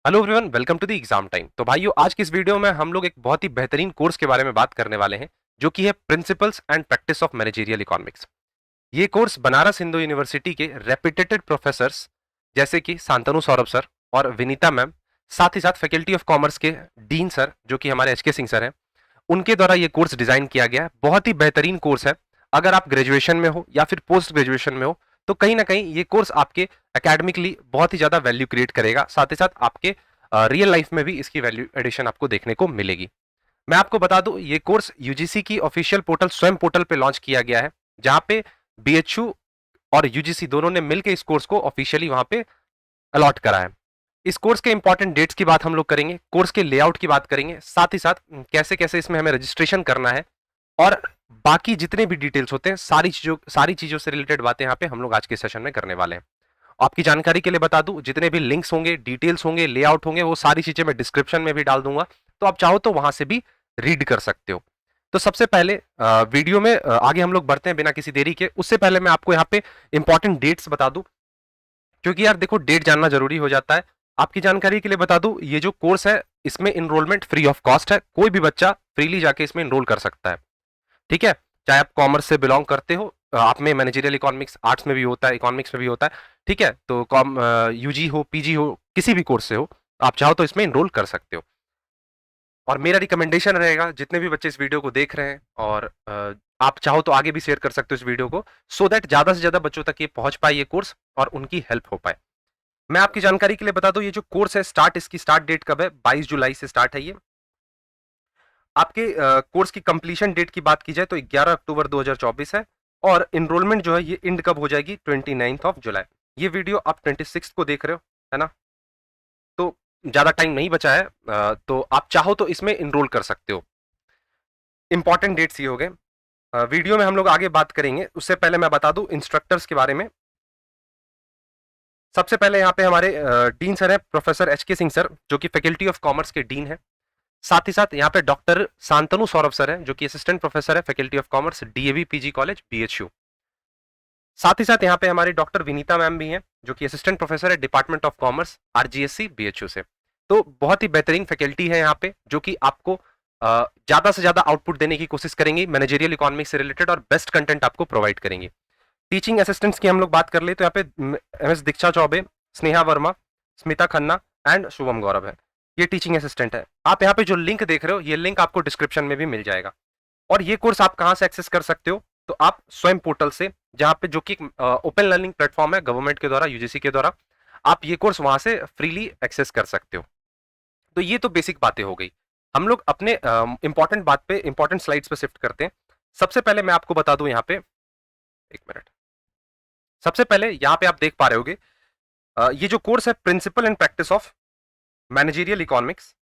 Hello everyone, welcome to the exam time. तो भाइयों, आज की इस वीडियो में हम लोग एक बहुत ही बेहतरीन कोर्स के बारे में बात करने वाले हैं, जो कि है principles and practice of managerial economics. ये कोर्स बनारस हिंदू यूनिवर्सिटी के रेप्यूटेड प्रोफेसर्स जैसे कि शांतनु सौरभ सर और विनीता मैम, साथ ही साथ फैकल्टी ऑफ कॉमर्स के डीन सर जो कि हमारे एच के सिंह सर हैं, उनके द्वारा ये कोर्स डिजाइन किया गया है। बहुत ही बेहतरीन कोर्स है। अगर आप ग्रेजुएशन में हो या फिर पोस्ट ग्रेजुएशन में हो, तो कहीं ना कहीं ये कोर्स आपके एकेडमिकली बहुत ही ज्यादा वैल्यू क्रिएट करेगा। साथ ही साथ आपके रियल लाइफ में भी इसकी वैल्यू एडिशन आपको देखने को मिलेगी। मैं आपको बता दूं, ये कोर्स यूजीसी की ऑफिशियल पोर्टल स्वयं पोर्टल पे लॉन्च किया गया है, जहां पे बीएचयू और यूजीसी दोनों ने मिलकर इस कोर्स को ऑफिशियली वहां पे अलॉट करा है। इस कोर्स के इंपॉर्टेंट डेट्स की बात हम लोग करेंगे, कोर्स के लेआउट की बात करेंगे, साथ ही साथ कैसे कैसे इसमें हमें रजिस्ट्रेशन करना है, और बाकी जितने भी डिटेल्स होते हैं सारी चीजों से रिलेटेड बातें यहाँ पे हम लोग आज के सेशन में करने वाले हैं। आपकी जानकारी के लिए बता दूं, जितने भी लिंक्स होंगे, डिटेल्स होंगे, लेआउट होंगे, वो सारी चीजें मैं डिस्क्रिप्शन में भी डाल दूंगा, तो आप चाहो तो वहां से भी रीड कर सकते हो। तो सबसे पहले वीडियो में आगे हम लोग बढ़ते हैं बिना किसी देरी के। उससे पहले मैं आपको यहाँ पे इंपॉर्टेंट डेट्स बता दूं, क्योंकि यार देखो, डेट जानना जरूरी हो जाता है। आपकी जानकारी के लिए बता दूं, ये जो कोर्स है इसमें इनरोलमेंट फ्री ऑफ कॉस्ट है। कोई भी बच्चा फ्रीली जाके इसमें इनरोल कर सकता है। ठीक है, चाहे आप कॉमर्स से बिलोंग करते हो, आप में मैनेजरियल इकोनॉमिक्स आर्ट्स में भी होता है, इकोनॉमिक्स में भी होता है। ठीक है, तो कॉम यूजी हो, पीजी हो, किसी भी कोर्स से हो, आप चाहो तो इसमें इनरोल कर सकते हो। और मेरा रिकमेंडेशन रहेगा, जितने भी बच्चे इस वीडियो को देख रहे हैं, और आप चाहो तो आगे भी शेयर कर सकते हो इस वीडियो को, सो दैट ज्यादा से ज्यादा बच्चों तक ये पहुंच पाए ये कोर्स, और उनकी हेल्प हो पाए। मैं आपकी जानकारी के लिए बता दूं, ये जो कोर्स है, इसकी स्टार्ट डेट कब है? 22 जुलाई से स्टार्ट है ये। आपके कोर्स की कंप्लीशन डेट की बात की जाए तो 11 अक्टूबर 2024 है। और इनरोलमेंट जो है ये इंड कब हो जाएगी? 29 ऑफ जुलाई। ये वीडियो आप 26 को देख रहे हो, है ना? तो ज्यादा टाइम नहीं बचा है, तो आप चाहो तो इसमें इनरोल कर सकते हो। इंपॉर्टेंट डेट्स ये हो गए। वीडियो में हम लोग आगे बात करेंगे, उससे पहले मैं बता दूं इंस्ट्रक्टर्स के बारे में। सबसे पहले यहाँ पे हमारे डीन सर है, प्रोफेसर एच के सिंह सर, जो कि फैकल्टी ऑफ कॉमर्स के डीन है। साथ ही साथ यहाँ पे डॉक्टर शांतनु सौरभ सर हैं, जो कि असिस्टेंट प्रोफेसर है, faculty of commerce, DAV PG college, BHU. साथ ही साथ यहाँ पे हमारी डॉक्टर विनीता मैम भी हैं, जो कि असिस्टेंट प्रोफेसर है, department of commerce, RGSC, BHU से। तो बहुत ही बेहतरीन फैकल्टी है यहाँ पे, जो कि आपको ज्यादा से ज्यादा आउटपुट देने की कोशिश करेंगी मैनेजरियल इकोनॉमिक्स से रिलेटेड, और बेस्ट कंटेंट आपको प्रोवाइड करेंगे। टीचिंग असिस्टेंट्स की हम लोग बात कर ले तो यहाँ पे एमएस दीक्षा चौबे, स्नेहा वर्मा, स्मिता खन्ना एंड शुभम गौरव है। ये टीचिंग असिस्टेंट है। आप यहाँ पे जो लिंक देख रहे हो, ये लिंक आपको डिस्क्रिप्शन में भी मिल जाएगा। और ये कोर्स आप कहाँ से एक्सेस कर सकते हो? तो आप स्वयं पोर्टल से, जहाँ पे जो कि ओपन लर्निंग प्लेटफॉर्म है गवर्नमेंट के द्वारा, यूजीसी के द्वारा, आप ये कोर्स वहां से फ्रीली एक्सेस कर सकते हो। तो ये तो बेसिक बातें हो गई। हम लोग अपने इंपॉर्टेंट बात पे, इंपॉर्टेंट स्लाइड्स पे शिफ्ट करते हैं। सबसे पहले मैं आपको बता दूं यहाँ पे, एक मिनट। सबसे पहले यहाँ पे आप देख पा रहे होगे, ये जो कोर्स है principle and practice of managerial economics,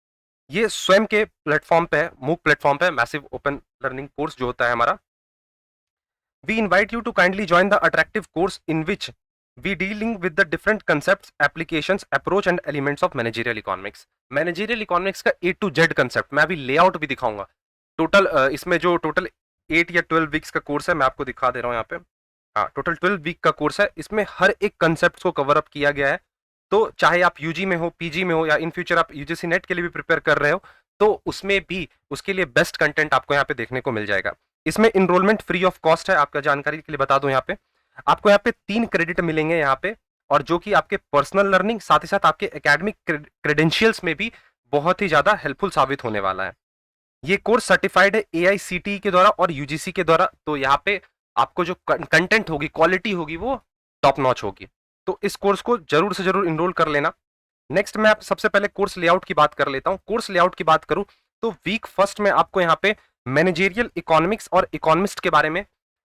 ये स्वयं के प्लेटफॉर्म पे है, मूक प्लेटफॉर्म पे, मैसिव ओपन लर्निंग कोर्स जो होता है हमारा। We invite you to kindly join the attractive course in which we dealing with the different concepts, applications, approach and elements of managerial economics. Managerial economics का A to Z concept, मैं अभी layout भी दिखाऊंगा। Total इसमें जो total 8 या 12 weeks का course है, मैं आपको दिखा दे रहा हूँ यहाँ पे। हाँ, टोटल 12 वीक का कोर्स है। इसमें हर एक कंसेप्ट को कवर अप किया गया है। तो चाहे आप यूजी में हो, पीजी में हो, या इन फ्यूचर आप यूजीसी नेट के लिए भी प्रिपेयर कर रहे हो, तो उसमें भी उसके लिए बेस्ट कंटेंट आपको यहाँ पे देखने को मिल जाएगा। इसमें इनरोलमेंट फ्री ऑफ कॉस्ट है। आपका जानकारी के लिए बता दूं, यहाँ पे आपको यहाँ पे 3 क्रेडिट मिलेंगे यहाँ पे, और जो कि आपके पर्सनल लर्निंग, साथ ही साथ आपके एकेडमिक क्रेडेंशियल्स में भी बहुत ही ज्यादा हेल्पफुल साबित होने वाला है। ये कोर्स सर्टिफाइड है एआईसीटीई के द्वारा और यूजीसी के द्वारा। तो यहाँ पे आपको जो कंटेंट होगी, क्वालिटी होगी, वो टॉप नॉच होगी। तो इस कोर्स को जरूर से जरूर इनरोल कर लेना। नेक्स्ट मैं आप सबसे पहले कोर्स लेआउट की बात कर लेता हूं। कोर्स लेआउट की बात करूं तो वीक फर्स्ट में आपको यहाँ पे मैनेजेरियल इकोनॉमिक्स और इकोनॉमिस्ट के बारे में,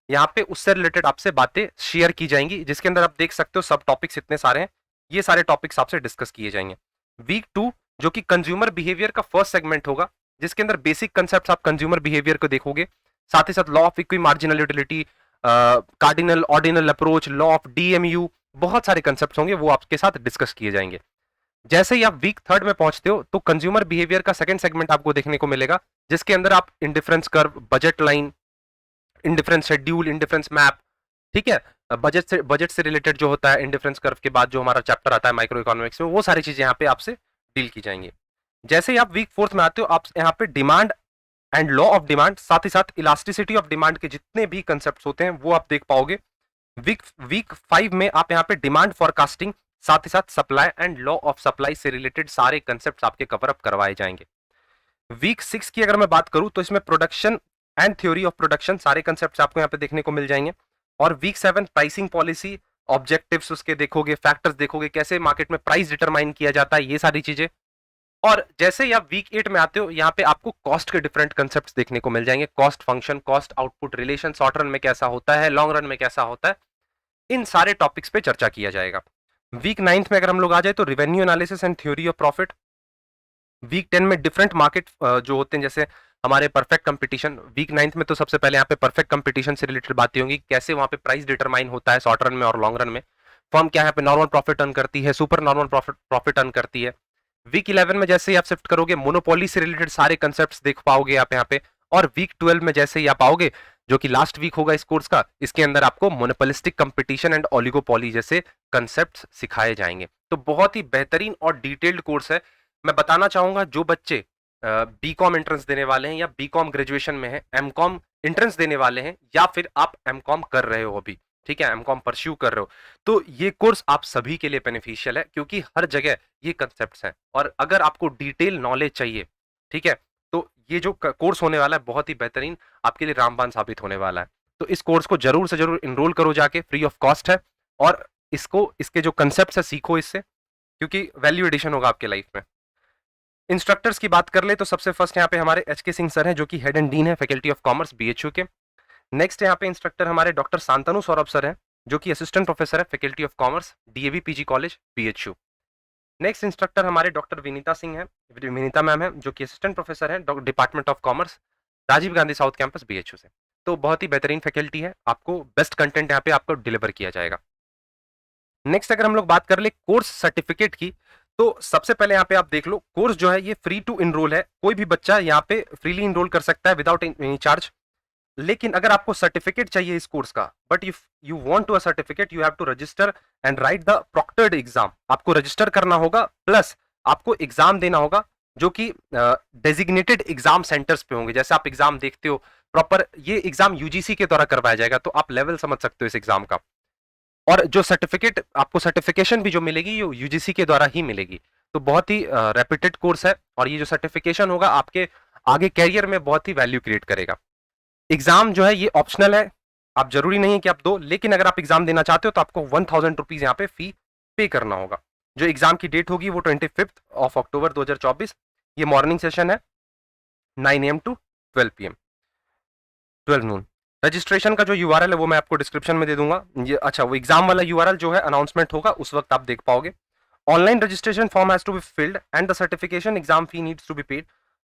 यहाँ पे उससे रिलेटेड आपसे बातें शेयर की जाएंगी, जिसके अंदर आप देख सकते हो सब टॉपिक्स इतने सारे हैं। ये सारे टॉपिक्स आपसे डिस्कस किए जाएंगे। वीक टू, जो कि कंज्यूमर बिहेवियर का फर्स्ट सेगमेंट होगा, जिसके अंदर बेसिक कंसेप्ट आप कंज्यूमर बिहेवियर को देखोगे, साथ ही साथ law of equi marginal utility, cardinal ordinal approach, law of DMU, बहुत सारे कंसेप्ट होंगे, वो आपके साथ डिस्कस किए जाएंगे। जैसे ही आप वीक थर्ड में पहुंचते हो, तो कंज्यूमर बिहेवियर का सेकंड सेगमेंट आपको देखने को मिलेगा, जिसके अंदर आप indifference curve, budget line, indifference schedule, indifference map, ठीक है, बजट से रिलेटेड जो होता है, इंडिफरेंस कर्व के बाद जो हमारा चैप्टर आता है माइक्रो इकोनॉमिक्स में, वो सारी चीजें यहाँ पे आपसे डील की जाएंगी। जैसे ही आप वीक फोर्थ में आते हो, आप यहाँ पे demand and law of demand, साथ ही साथ इलास्टिसिटी ऑफ डिमांड के जितने भी कंसेप्ट होते हैं वो आप देख पाओगे। वीक वीक 5 में आप यहाँ पे डिमांड फॉरकास्टिंग, साथ ही साथ supply and law of supply से रिलेटेड सारे कंसेप्ट आपके कवर अप करवाए जाएंगे। वीक 6 की अगर मैं बात करूं तो इसमें production and theory of production सारे कंसेप्ट आपको यहाँ पे देखने को मिल जाएंगे। और वीक 7 प्राइसिंग पॉलिसी, ऑब्जेक्टिव्स उसके देखोगे, फैक्टर्स देखोगे, कैसे मार्केट में प्राइस डिटरमाइन किया जाता है, ये सारी चीजें। और जैसे ही आप वीक 8 में आते हो, यहाँ पे आपको कॉस्ट के डिफरेंट कंसेप्ट्स देखने को मिल जाएंगे। Cost function, cost output relation, short run में कैसा होता है, लॉन्ग रन में कैसा होता है, इन सारे टॉपिक्स पे चर्चा किया जाएगा। वीक 9 में अगर हम लोग आ जाए तो revenue analysis and theory of profit. Week 10 में डिफरेंट मार्केट जो होते हैं, जैसे हमारे परफेक्ट कंपटीशन। वीक 9 में तो सबसे पहले यहाँ पे परफेक्ट कंपटीशन से रिलेटेड बातें होंगी, कैसे वहां पे प्राइस डिटरमाइन होता है शॉर्ट रन में और लॉन्ग रन में। फर्म क्या यहाँ पे नॉर्मल प्रॉफिट अर्न करती है, सुपर नॉर्मल प्रॉफिट अर्न करती है। वीक 11 में जैसे ही आप शिफ्ट करोगे, मोनोपोली से रिलेटेड सारे कंसेप्ट देख पाओगे आप यहाँ पे। और वीक 12 में जैसे ही आप आओगे, जो कि लास्ट वीक होगा इस कोर्स का, इसके अंदर आपको मोनोपोलिस्टिक कंपटीशन एंड ओलिगोपोली जैसे कंसेप्ट सिखाए जाएंगे। तो बहुत ही बेहतरीन और डिटेल्ड कोर्स है। मैं बताना चाहूंगा, जो बच्चे बीकॉम एंट्रेंस देने वाले हैं या बीकॉम ग्रेजुएशन में है, एमकॉम एंट्रेंस देने वाले हैं, या फिर आप एमकॉम कर रहे हो अभी, ठीक है, एमकॉम परस्यू कर रहे हो, तो ये कोर्स आप सभी के लिए बेनिफिशियल है, क्योंकि हर जगह ये कंसेप्ट्स हैं। और अगर आपको डिटेल नॉलेज चाहिए, ठीक है, तो ये जो कोर्स होने वाला है बहुत ही बेहतरीन आपके लिए रामबाण साबित होने वाला है। तो इस कोर्स को जरूर से जरूर इनरोल करो जाके, फ्री ऑफ कॉस्ट है। और इसके जो कंसेप्ट है सीखो इससे, क्योंकि वैल्यू एडिशन होगा आपके लाइफ में। इंस्ट्रक्टर्स की बात कर ले तो सबसे फर्स्ट यहाँ पे हमारे एचके सिंह सर हैं, जो कि हेड एंड डीन है फैकल्टी ऑफ कॉमर्स बीएचयू के। नेक्स्ट यहाँ पे इंस्ट्रक्टर हमारे डॉक्टर शांतनु सौरभ सर हैं, जो कि असिस्टेंट प्रोफेसर है faculty of commerce DAV PG college BHU. Next instructor हमारे डॉक्टर विनीता सिंह है, विनीता मैम है, जो कि असिस्टेंट प्रोफेसर है department of commerce Rajiv Gandhi south campus BHU से। तो बहुत ही बेहतरीन फैकल्टी है, आपको बेस्ट कंटेंट यहाँ पे आपको डिलीवर किया जाएगा। नेक्स्ट अगर हम लोग बात कर ले कोर्स सर्टिफिकेट की, तो सबसे पहले यहाँ पे आप देख लो, कोर्स जो है ये फ्री टू इनरोल है, कोई भी बच्चा यहाँ पे फ्रीली इनरोल कर सकता है विदाउट एनी चार्ज। लेकिन अगर आपको सर्टिफिकेट चाहिए इस कोर्स का, but if you want to a certificate, you have to register and write the proctored exam. आपको रजिस्टर करना होगा, प्लस आपको एग्जाम देना होगा, जो कि डेजिग्नेटेड एग्जाम सेंटर्स पे होंगे। जैसे आप एग्जाम देखते हो प्रॉपर, ये एग्जाम यूजीसी के द्वारा करवाया जाएगा, तो आप लेवल समझ सकते हो इस एग्जाम का। और जो सर्टिफिकेट आपको, सर्टिफिकेशन भी जो मिलेगी ये यूजीसी के द्वारा ही मिलेगी। तो बहुत ही रेप्यूटेड कोर्स है, और ये जो सर्टिफिकेशन होगा आपके आगे कैरियर में बहुत ही वैल्यू क्रिएट करेगा। एग्जाम जो है ये ऑप्शनल है, आप जरूरी नहीं है कि आप दो, लेकिन अगर आप एग्जाम देना चाहते हो तो आपको 1000 रुपीज यहाँ पे फी पे करना होगा। जो एग्जाम की डेट होगी वो 25 अक्टूबर 2024। ये मॉर्निंग सेशन है 9 AM टू 12 नून। रजिस्ट्रेशन का जो यूआरएल है वो मैं आपको डिस्क्रिप्शन में दे दूंगा। ये अच्छा, वो एग्जाम वाला यूआरएल जो है अनाउंसमेंट होगा उस वक्त आप देख पाओगे। Online registration form has to be filled and the certification exam fee needs to be paid.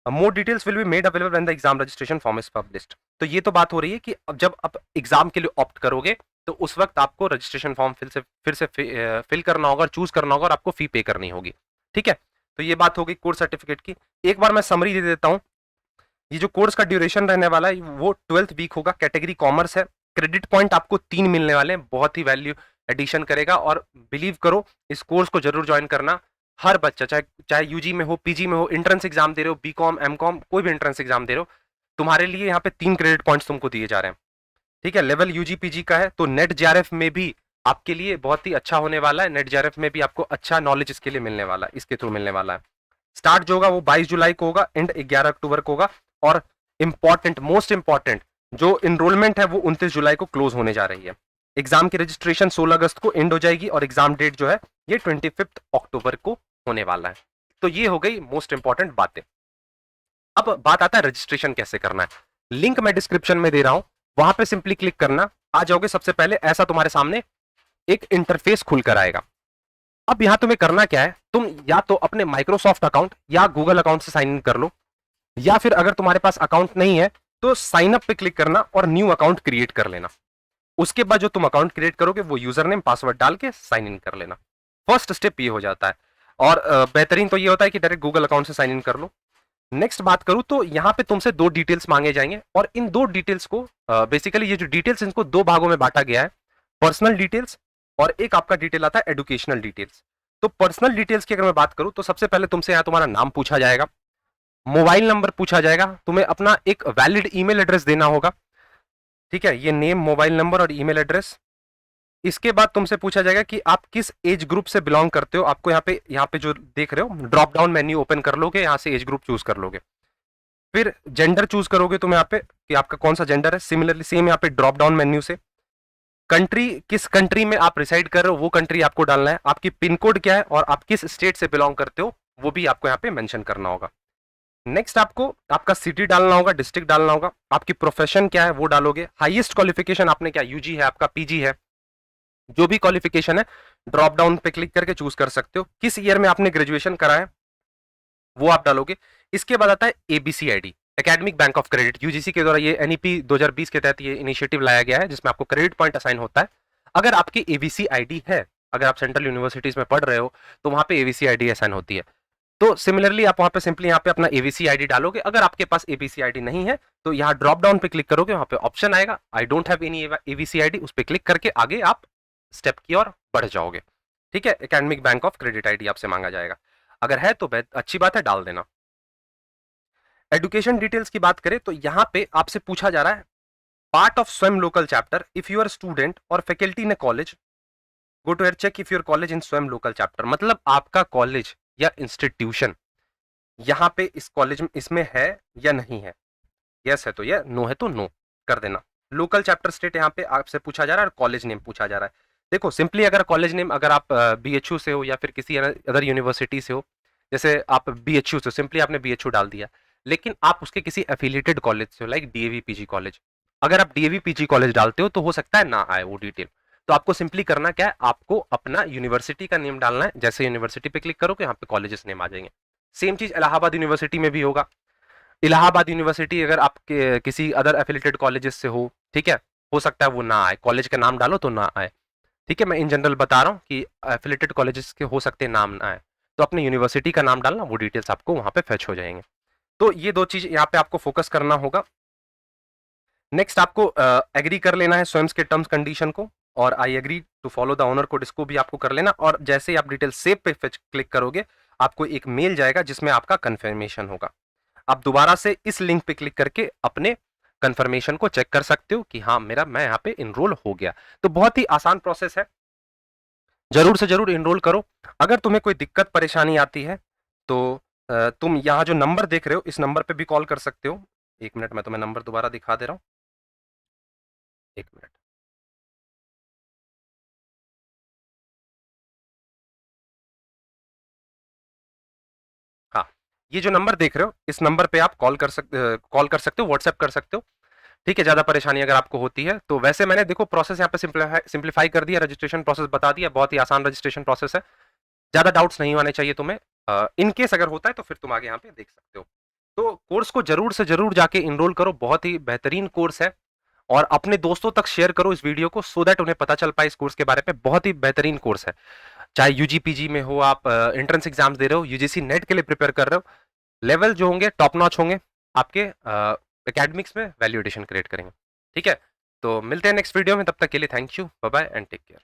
More details will be made available when the exam registration form is published. तो ये तो बात हो रही है कि अब जब आप एग्जाम के लिए ऑप्ट करोगे तो उस वक्त आपको रजिस्ट्रेशन फॉर्म फिर से फिल करना होगा, चूज करना होगा, और आपको फी पे करनी होगी, ठीक है। तो ये बात होगी कोर्स सर्टिफिकेट की। एक बार मैं समरी दे देता हूँ। ये जो कोर्स का ड्यूरेशन रहने वाला है वो 12th वीक होगा, कैटेगरी कॉमर्स है। क्रेडिट पॉइंट आपको 3 मिलने वाले हैं, बहुत ही वैल्यू एडिशन करेगा। और बिलीव करो, इस कोर्स को जरूर ज्वाइन करना। हर बच्चा, चाहे चाहे यूजी में हो, पीजी में हो, एंट्रेंस एग्जाम दे रहे हो, बीकॉम एमकॉम कोई भी एंट्रेंस एग्जाम दे रहे हो, तुम्हारे लिए यहाँ पे 3 क्रेडिट पॉइंट्स तुमको दिए जा रहे हैं, ठीक है। लेवल यूजी पीजी का है, तो नेट जेआरएफ में भी आपके लिए बहुत ही अच्छा होने वाला है। नेट जेआरएफ में भी आपको अच्छा नॉलेज इसके लिए मिलने वाला है, इसके थ्रू मिलने वाला है। स्टार्ट जो होगा वो 22 जुलाई को होगा, एंड 11 अक्टूबर को होगा। और इंपॉर्टेंट, मोस्ट इंपॉर्टेंट, जो इनरोलमेंट है वो 29 जुलाई को क्लोज होने जा रही है। एग्जाम की रजिस्ट्रेशन 16 अगस्त को एंड हो जाएगी, और एग्जाम डेट जो है ये 25 अक्टूबर को होने वाला है। तो ये हो गई मोस्ट इंपॉर्टेंट बातें। अब बात आता है रजिस्ट्रेशन कैसे करना है। लिंक मैं डिस्क्रिप्शन में दे रहा हूं, वहां पे सिंपली क्लिक करना, आ जाओगे। सबसे पहले ऐसा तुम्हारे सामने एक इंटरफेस खुलकर आएगा। अब यहां तुम्हें करना क्या है, तुम या तो अपने माइक्रोसॉफ्ट अकाउंट या गूगल अकाउंट से साइन इन कर लो, या फिर अगर तुम्हारे पास अकाउंट नहीं है तो साइन अप पे क्लिक करना और न्यू अकाउंट क्रिएट कर लेना। उसके बाद जो तुम अकाउंट क्रिएट करोगे वो यूजर नेम पासवर्ड डाल के साइन इन कर लेना। फर्स्ट स्टेप ये हो जाता है। और बेहतरीन तो ये होता है कि डायरेक्ट गूगल अकाउंट से साइन इन कर लो। नेक्स्ट बात करूं तो यहाँ पे तुमसे 2 डिटेल्स मांगे जाएंगे, और इन 2 डिटेल्स को बेसिकली ये जो डिटेल्स इनको 2 भागों में बांटा गया है, पर्सनल डिटेल्स और एक आपका डिटेल आता है एजुकेशनल डिटेल्स। तो पर्सनल डिटेल्स की अगर मैं बात करूं तो सबसे पहले तुमसे यहाँ तुम्हारा नाम पूछा जाएगा, मोबाइल नंबर पूछा जाएगा, तुम्हें अपना एक वैलिड ईमेल एड्रेस देना होगा, ठीक है, ये नेम, मोबाइल नंबर और ईमेल एड्रेस। इसके बाद तुमसे पूछा जाएगा कि आप किस एज ग्रुप से बिलोंग करते हो। आपको यहाँ पे जो देख रहे हो ड्रॉप डाउन मेन्यू ओपन कर लोगे, यहाँ से एज ग्रुप चूज कर लोगे। फिर जेंडर चूज करोगे तुम यहाँ पे कि आपका कौन सा जेंडर है। सिमिलरली सेम यहाँ पे ड्रॉप डाउन मेन्यू से कंट्री, किस कंट्री में आप रिसाइड कर रहे हो वो कंट्री आपको डालना है। आपकी पिन कोड क्या है और आप किस स्टेट से बिलोंग करते हो वो भी आपको यहाँ पे मेंशन करना होगा। नेक्स्ट आपको आपका सिटी डालना होगा, डिस्ट्रिक्ट डालना होगा, आपकी प्रोफेशन क्या है वो डालोगे, हाईएस्ट क्वालिफिकेशन आपने क्या, यूजी है आपका, पीजी है, जो भी क्वालिफिकेशन है ड्रॉप डाउन पे क्लिक करके चूज कर सकते हो। किस ईयर में आपने ग्रेजुएशन करा है वो आप डालोगे। इसके बाद आता है ABC ID, academic bank of credit, UGC के द्वारा ये एनईपी 2020 के तहत ये इनिशिएटिव लाया गया है जिसमें आपको क्रेडिट पॉइंट असाइन होता है अगर आपकी एबीसी आईडी है। अगर आप सेंट्रल यूनिवर्सिटीज में पढ़ रहे हो तो वहां पे एबीसी आईडी असाइन होती है। तो सिमिलरली आप वहां पे सिंपली यहाँ पे अपना एबीसी आईडी डालोगे। अगर आपके पास एबीसी आईडी नहीं है तो यहाँ ड्रॉप डाउन पे क्लिक करोगे, वहां पे ऑप्शन आएगा I don't have any ABC ID, उस पर क्लिक करके आगे आप स्टेप की ओर बढ़ जाओगे। ठीक है, academic bank of credit ID आपसे मांगा जाएगा, अगर है तो अच्छी बात है, डाल देना। एजुकेशन डिटेल्स की बात करें तो यहाँ पे आपसे पूछा जा रहा है part of Swayam local chapter if you are student और faculty in college go to check if your college in Swayam local chapter. मतलब आपका कॉलेज या इंस्टीट्यूशन यहाँ पे इस कॉलेज में इसमें है या नहीं है, यस है तो यस, नो है तो नो कर देना। लोकल चैप्टर स्टेट यहाँ पे आपसे पूछा जा रहा है और कॉलेज नेम पूछा जा रहा है। देखो सिंपली अगर कॉलेज नेम, अगर आप बीएचयू से हो या फिर किसी अदर यूनिवर्सिटी से हो, जैसे आप बीएचयू से, सिंपली आपने बीएचयू डाल दिया, लेकिन आप उसके किसी एफिलिएटेड कॉलेज से हो लाइक डीएवी पीजी कॉलेज, अगर आप डीएवी पीजी कॉलेज डालते हो तो हो सकता है ना आए वो डिटेल। तो आपको सिंपली करना क्या है, आपको अपना यूनिवर्सिटी का नेम डालना है। जैसे यूनिवर्सिटी पे क्लिक करोगे यहाँ पे कॉलेजेस नेम आ जाएंगे। सेम चीज इलाहाबाद यूनिवर्सिटी में भी होगा। इलाहाबाद यूनिवर्सिटी अगर आपके किसी अदर एफिलिएटेड कॉलेजेस से हो, ठीक है, हो सकता है वो ना आए, कॉलेज का नाम डालो तो ना आए। ठीक है, मैं इन जनरल बता रहा हूँ कि एफिलिएटेड कॉलेजेस के हो सकते हैं नाम ना आए, तो अपने यूनिवर्सिटी का नाम डालना, वो डिटेल्स आपको वहां पे फेच हो जाएंगे। तो ये दो चीज यहाँ पे आपको फोकस करना होगा। नेक्स्ट आपको एग्री कर लेना है स्वयं के टर्म्स कंडीशन को, और I agree to follow the honour code, इसको भी आपको कर लेना। और जैसे ही आप डिटेल सेव पे क्लिक करोगे आपको एक मेल जाएगा जिसमें आपका कंफर्मेशन होगा। आप दोबारा से इस लिंक पे क्लिक करके अपने कंफर्मेशन को चेक कर सकते हो कि हाँ मैं यहाँ पे इनरोल हो गया। तो बहुत ही आसान प्रोसेस है, जरूर से जरूर इनरोल करो। अगर तुम्हें कोई दिक्कत परेशानी आती है तो तुम यहाँ जो नंबर देख रहे हो इस नंबर पे भी कॉल कर सकते हो। एक मिनट, मैं तुम्हें नंबर दोबारा दिखा दे रहा हूँ, एक मिनट। हाँ, ये जो नंबर देख रहे हो इस नंबर पे आप कॉल कर सकते हो, व्हाट्सएप कर सकते हो। ठीक है, ज्यादा परेशानी अगर आपको होती है तो। वैसे मैंने देखो प्रोसेस यहाँ पे सिंप्लीफाई कर दिया, रजिस्ट्रेशन प्रोसेस बता दिया, बहुत ही आसान रजिस्ट्रेशन प्रोसेस है, ज्यादा डाउट्स नहीं आने चाहिए तुम्हें। इन केस अगर होता है तो फिर तुम आगे यहाँ पे देख सकते हो। तो कोर्स को जरूर से जरूर जाके इनरोल करो, बहुत ही बेहतरीन कोर्स है, और अपने दोस्तों तक शेयर करो इस वीडियो को सो दैट उन्हें पता चल पाए इस कोर्स के बारे में। बहुत ही बेहतरीन कोर्स है, चाहे यूजी पीजी में हो, आप एंट्रेंस एग्जाम्स दे रहे हो, यूजीसी नेट के लिए प्रिपेयर कर रहे हो, लेवल जो होंगे टॉप नॉच होंगे, आपके एकेडमिक्स में वैल्यू एडिशन क्रिएट करेंगे। ठीक है, तो मिलते हैं नेक्स्ट वीडियो में, तब तक के लिए thank you, bye bye and take care.